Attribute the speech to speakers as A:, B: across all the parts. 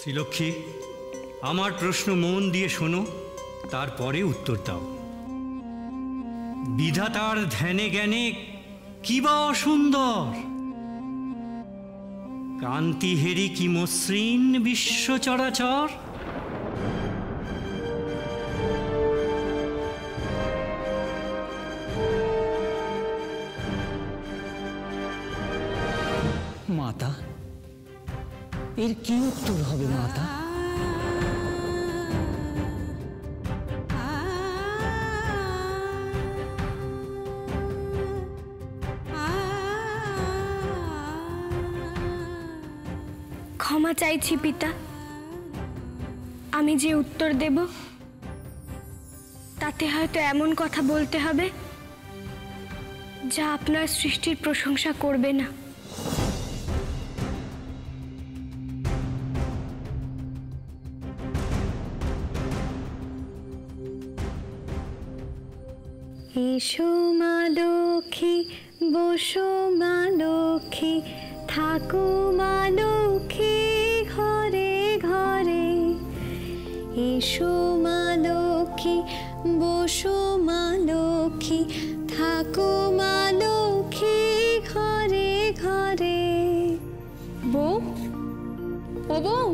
A: শ্রীলক্ষ্মী, আমার প্রশ্ন মন দিয়ে শোনো, তারপরে উত্তর দাও। বিধাতার ধ্যানে জ্ঞানে কি বা অসুন্দর, কান্তি হেরি কি মসৃণ বিশ্ব চরাচর।
B: মাতা, এর কি উত্তর হবে মাতা?
C: ক্ষমা চাইছি পিতা, আমি যে উত্তর দেব তাতে হয়তো এমন কথা বলতে হবে যা আপনার সৃষ্টির প্রশংসা করবে না।
D: এসো মা লক্ষ্মী, বসো মা লক্ষ্মী, থাকো মা লক্ষ্মী ঘরে ঘরে। এসো মা লক্ষ্মী, বসো মা লক্ষ্মী, থাকো মা লক্ষ্মী ঘরে ঘরে। বউ, ও বউ,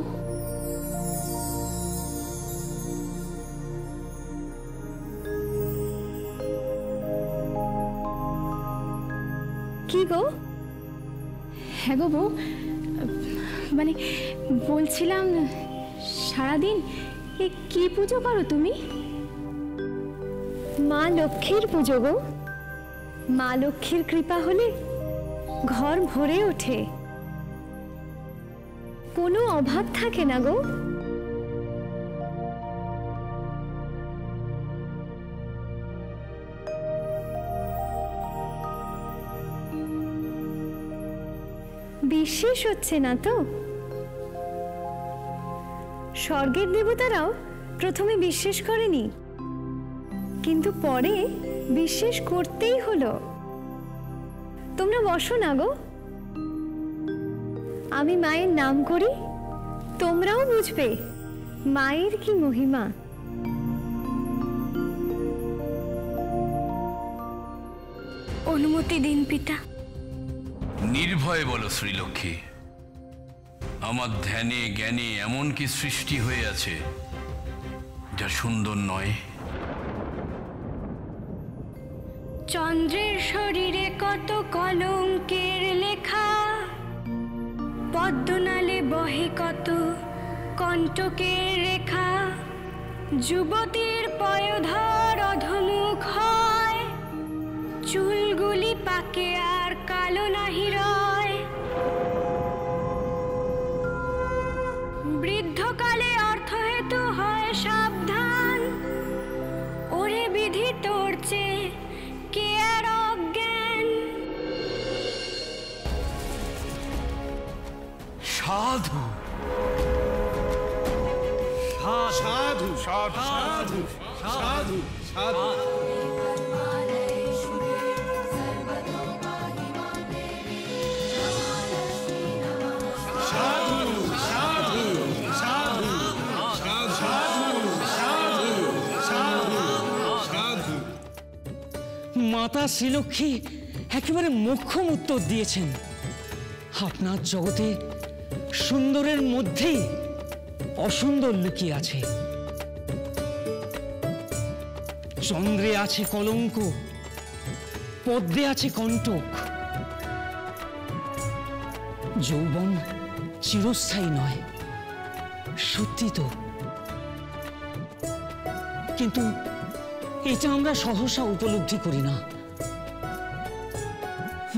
D: কি গো?
C: হ্যাঁ গো বউ, মানে বলছিলাম সারাদিন এ কি পুজো করো তুমি?
D: মা লক্ষ্মীর পুজো গো। মা লক্ষ্মীর কৃপা হলে ঘর ভরে ওঠে, কোনো অভাব থাকে না গো। বিশ্বাস হচ্ছে না তো? স্বর্গের দেবতারাও প্রথমে বিশ্বাস করেনি, কিন্তু পরে বিশ্বাস করতেই হলো। তোমরা বসো না গো, আমি মায়ের নাম করি, তোমরাও বুঝবে মায়ের কি মহিমা।
C: অনুমতি দিন পিতা।
E: নির্ভয়ে বলো শ্রীলক্ষ্মী, আমার ধ্যানে জ্ঞানে এমন কি সৃষ্টি হয়ে আছে যা সুন্দর নয়?
C: চন্দ্রের শরীরে কত কলঙ্কের লেখা, পদ্মনালে বহে কত কণ্টকের রেখা। যুবতীর পয়োধর অধমুখ হয়, চুলগুলি পাকে আর কালো নাহি রয়। বৃদ্ধকালে অর্থ হেতু হয় সাবধান, ওরে বিধি তোরছে কে আর অজ্ঞান।
E: সাধু
F: সাধু সাধু সাধু সাধু।
B: মাতা শ্রীলক্ষ্মী একেবারে মোক্ষম উত্তর দিয়েছেন। আপনার জগতে সুন্দরের মধ্যেই অসুন্দর লুকিয়ে আছে। চন্দ্রে আছে কলঙ্ক, পদ্মে আছে কণ্টক। যৌবন চিরস্থায়ী নয়, সত্যি তো, কিন্তু এটা আমরা সহসা উপলব্ধি করি না।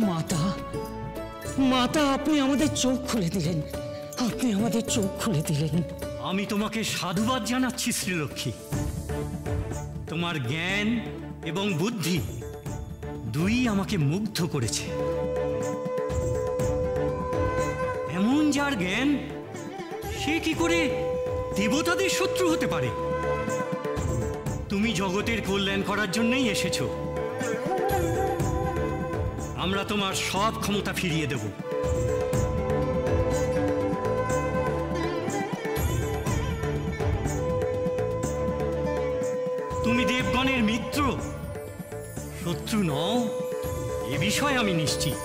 B: মাতা, মাতা, আপনি আমাদের চোখ খুলে দিলেন, আপনি আমাদের চোখ খুলে দিলেন।
A: আমি তোমাকে সাধুবাদ জানাচ্ছি শ্রীলক্ষ্মী। তোমার জ্ঞান এবং বুদ্ধি দুই আমাকে মুগ্ধ করেছে। এমন যার জ্ঞান, সে কি করে দেবতাদের শত্রু হতে পারে? তুমি জগতের কল্যাণ করার জন্যই এসেছো। আমরা তোমার সব ক্ষমতা ফিরিয়ে দেব। তুমি দেবগণের মিত্র, শত্রু নও এ বিষয়ে আমি নিশ্চিত।